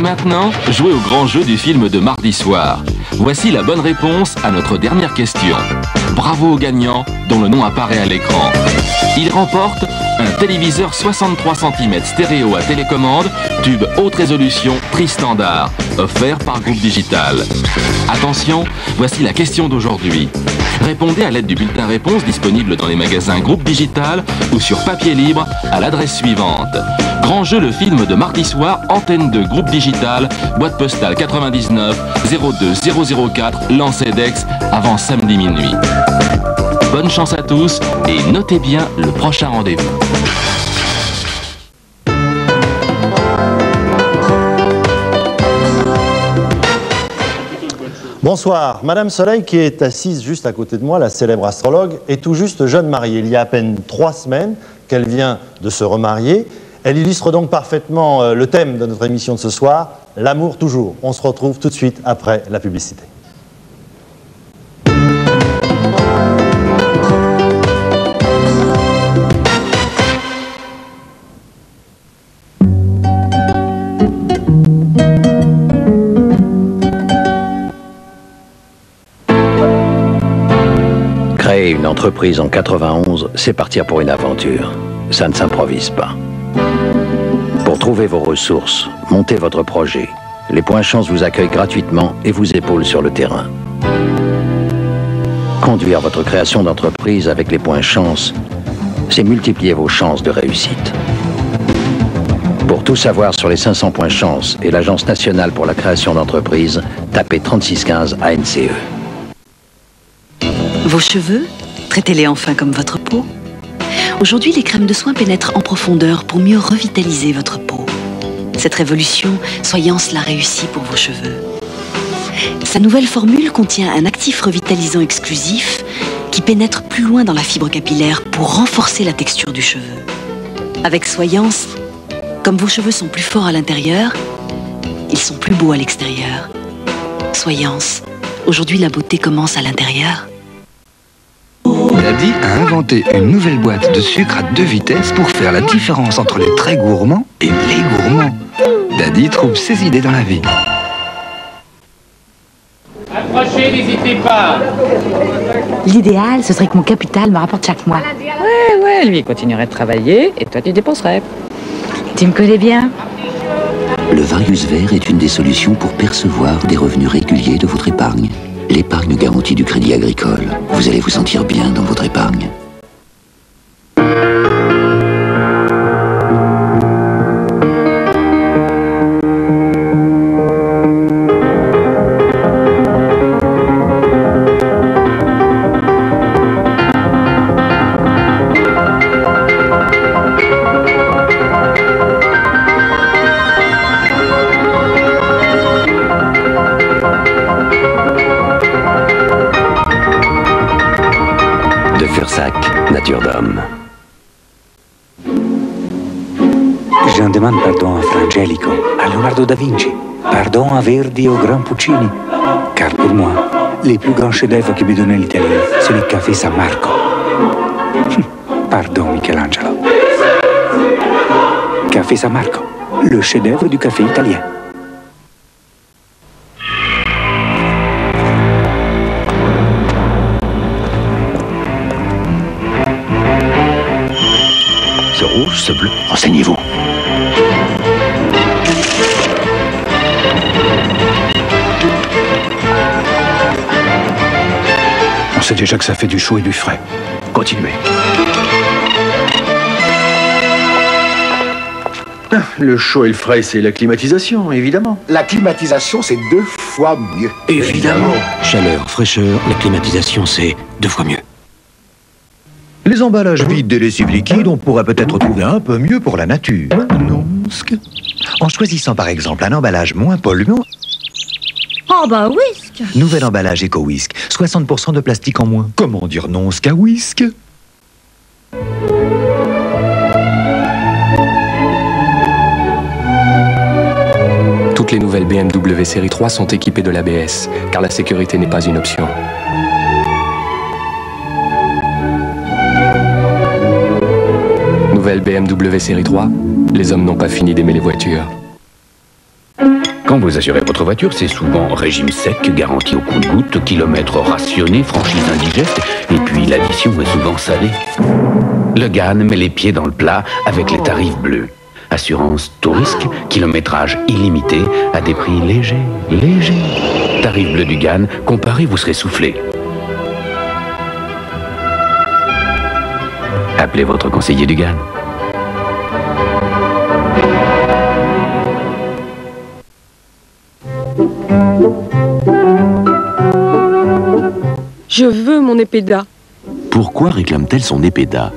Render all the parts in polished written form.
maintenant, jouez au grand jeu du film de mardi soir. Voici la bonne réponse à notre dernière question. Bravo au gagnant dont le nom apparaît à l'écran. Il remporte un téléviseur 63 cm stéréo à télécommande, tube haute résolution tri-standard, offert par Groupe Digital. Attention, voici la question d'aujourd'hui. Répondez à l'aide du bulletin réponse disponible dans les magasins Groupe Digital ou sur papier libre à l'adresse suivante. Grand jeu le film de mardi soir, antenne 2 Groupe Digital, boîte postale 99 02 004, Lancedex, avant samedi minuit. Bonne chance à tous et notez bien le prochain rendez-vous. Bonsoir. Madame Soleil, qui est assise juste à côté de moi, la célèbre astrologue, est tout juste jeune mariée. Il y a à peine 3 semaines qu'elle vient de se remarier. Elle illustre donc parfaitement le thème de notre émission de ce soir, l'amour toujours. On se retrouve tout de suite après la publicité. Créer une entreprise en 91, c'est partir pour une aventure. Ça ne s'improvise pas. Pour trouver vos ressources, montez votre projet. Les Points Chance vous accueillent gratuitement et vous épaulent sur le terrain. Conduire votre création d'entreprise avec les Points Chance, c'est multiplier vos chances de réussite. Pour tout savoir sur les 500 Points Chance et l'Agence nationale pour la création d'entreprise, tapez 3615 ANCE. Vos cheveux, traitez-les enfin comme votre peau. Aujourd'hui, les crèmes de soins pénètrent en profondeur pour mieux revitaliser votre peau. Cette révolution, Soyance l'a réussi pour vos cheveux. Sa nouvelle formule contient un actif revitalisant exclusif qui pénètre plus loin dans la fibre capillaire pour renforcer la texture du cheveu. Avec Soyance, comme vos cheveux sont plus forts à l'intérieur, ils sont plus beaux à l'extérieur. Soyance, aujourd'hui la beauté commence à l'intérieur. Daddy a inventé une nouvelle boîte de sucre à 2 vitesses pour faire la différence entre les très gourmands et les gourmands. Daddy trouve ses idées dans la vie. Approchez, n'hésitez pas. L'idéal, ce serait que mon capital me rapporte chaque mois. Ouais, lui, il continuerait de travailler et toi, tu dépenserais. Tu me connais bien. Le Varius Vert est une des solutions pour percevoir des revenus réguliers de votre épargne. L'épargne garantie du Crédit Agricole. Vous allez vous sentir bien dans votre épargne. Nature d'homme. J'en demande pardon à Frangelico, à Leonardo da Vinci, pardon à Verdi et au grand Puccini. Car pour moi, les plus grands chefs-d'œuvre que me donnait l'Italie, c'est le café San Marco. Pardon, Michelangelo. Café San Marco, le chef-d'œuvre du café italien. Rouge, ce bleu, renseignez-vous. On sait déjà que ça fait du chaud et du frais. Continuez. Le chaud et le frais, c'est la climatisation, évidemment. La climatisation, c'est 2 fois mieux. Évidemment. Chaleur, fraîcheur, la climatisation, c'est 2 fois mieux. Les emballages vides des lessives liquides, on pourrait peut-être trouver un peu mieux pour la nature. Non. En choisissant par exemple un emballage moins polluant. Oh bah Whisk. Nouvel emballage Eco-Whisk, 60% de plastique en moins. Comment dire non qu'à Whisk? Toutes les nouvelles BMW série 3 sont équipées de l'ABS, car la sécurité n'est pas une option. Nouvelle BMW série 3, les hommes n'ont pas fini d'aimer les voitures. Quand vous assurez votre voiture, c'est souvent régime sec, garantie au compte-gouttes, kilomètres rationnés, franchise indigeste, et puis l'addition est souvent salée. Le GAN met les pieds dans le plat avec les tarifs bleus. Assurance tout risque, kilométrage illimité, à des prix légers. Tarif bleu du GAN, comparez, vous serez soufflé. Appelez votre conseiller du GAN. Je veux mon EPEDA. Pourquoi réclame-t-elle son EPEDA?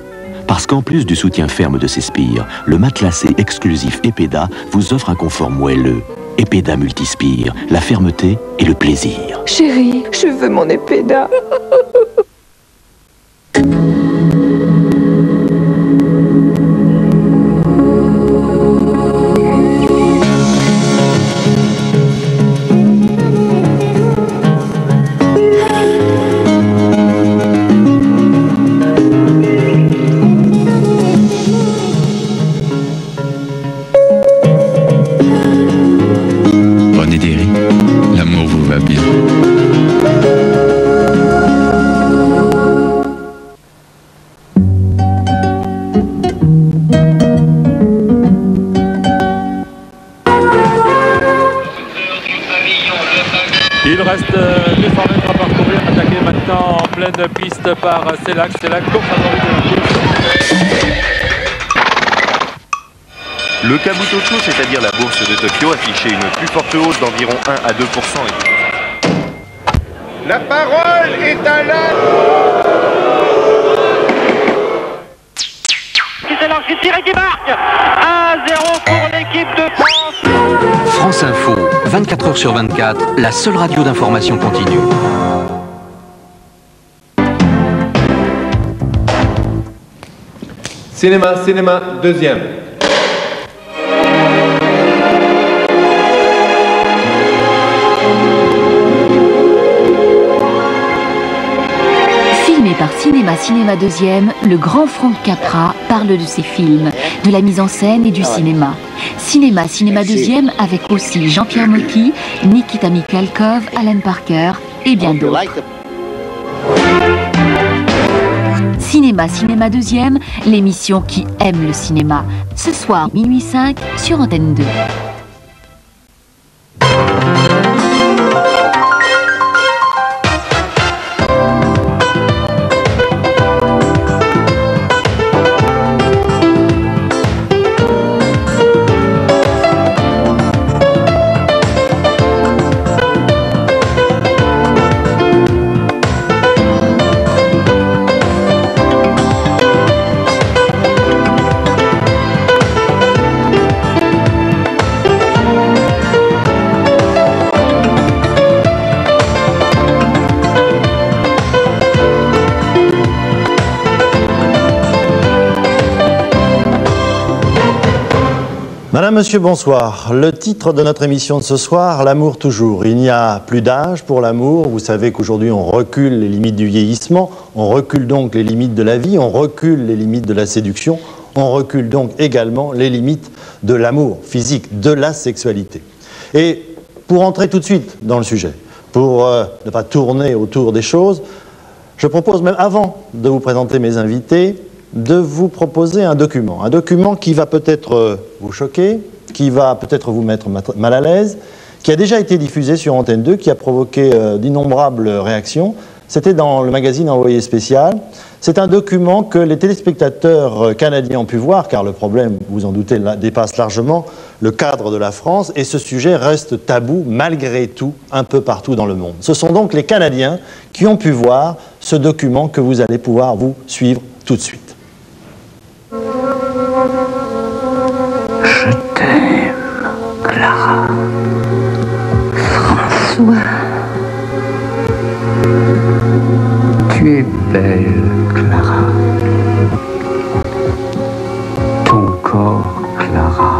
Parce qu'en plus du soutien ferme de ses spires, le matelassé exclusif EPEDA vous offre un confort moelleux. EPEDA Multispire, la fermeté et le plaisir. Chérie, je veux mon EPEDA. Il reste 200 mètres à parcourir, attaqué maintenant en pleine piste par Célac. C'est la course favorite de la course. Le Kabutocho, c'est-à-dire la bourse de Tokyo, affichait une plus forte hausse d'environ 1 à 2%. La parole est à la... Qui s'élance, qui tire et qui marque 1-0 pour l'équipe de France. France Info, 24 heures sur 24, la seule radio d'information continue. Cinéma, deuxième. Filmé par Cinéma deuxième, le grand Franck Capra parle de ses films, de la mise en scène et du cinéma. Cinéma deuxième avec aussi Jean-Pierre Mocky, Nikita Mikhalkov, Alan Parker et bien d'autres. Cinéma deuxième, l'émission qui aime le cinéma. Ce soir, minuit 5 sur Antenne 2. Madame, Monsieur, bonsoir. Le titre de notre émission de ce soir, l'amour toujours. Il n'y a plus d'âge pour l'amour. Vous savez qu'aujourd'hui on recule les limites du vieillissement, on recule donc les limites de la vie, on recule les limites de la séduction, on recule donc également les limites de l'amour physique, de la sexualité. Et pour entrer tout de suite dans le sujet, pour ne pas tourner autour des choses, je propose même avant de vous présenter mes invités, de vous proposer un document qui va peut-être vous choquer, qui va peut-être vous mettre mal à l'aise, qui a déjà été diffusé sur Antenne 2, qui a provoqué d'innombrables réactions. C'était dans le magazine Envoyé spécial. C'est un document que les téléspectateurs canadiens ont pu voir, car le problème, vous en doutez, dépasse largement le cadre de la France, et ce sujet reste tabou malgré tout un peu partout dans le monde. Ce sont donc les Canadiens qui ont pu voir ce document que vous allez pouvoir vous suivre tout de suite. Je t'aime, Clara. François. Tu es belle, Clara. Ton corps, Clara.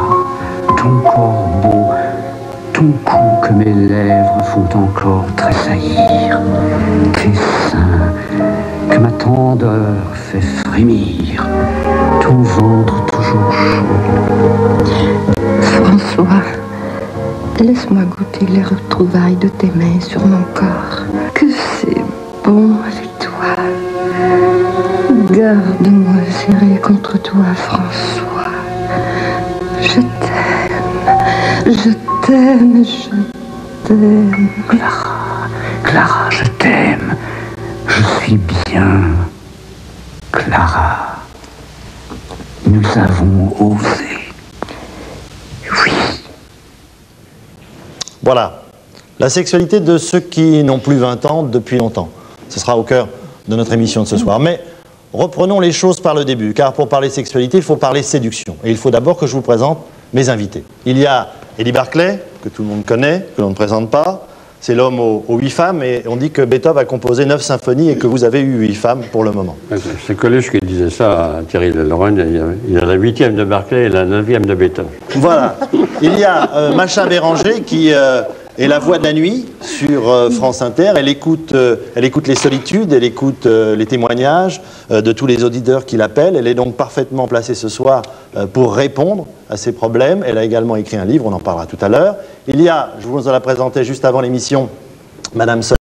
Ton corps beau. Ton cou que mes lèvres font encore tressaillir. Tes seins que ma tendeur fait frémir. Ton ventre toujours chaud. François, Laisse-moi goûter les retrouvailles de tes mains sur mon corps. Que c'est bon avec toi. Garde-moi serré contre toi, François. Je t'aime, je t'aime, je t'aime. Clara, Clara, je t'aime. Je suis bien. Clara, nous avons osé. Oui. Voilà, la sexualité de ceux qui n'ont plus 20 ans depuis longtemps. Ce sera au cœur de notre émission de ce soir. Mais reprenons les choses par le début, car pour parler sexualité, il faut parler séduction. Et il faut d'abord que je vous présente mes invités. Il y a Eddie Barclay, que tout le monde connaît, que l'on ne présente pas. C'est l'homme aux 8 femmes, et on dit que Beethoven a composé 9 symphonies et que vous avez eu 8 femmes pour le moment. C'est Coluche qui disait ça à Thierry Lelorgne. Il y a la 8e de Barclay et la 9e de Beethoven. Voilà. Il y a Macha Béranger qui est la voix de la nuit sur France Inter. Elle écoute les solitudes, elle écoute les témoignages de tous les auditeurs qui l'appellent. Elle est donc parfaitement placée ce soir pour répondre à ces problèmes. Elle a également écrit un livre, on en parlera tout à l'heure. Il y a, je vous la présentais juste avant l'émission, Madame Soleil.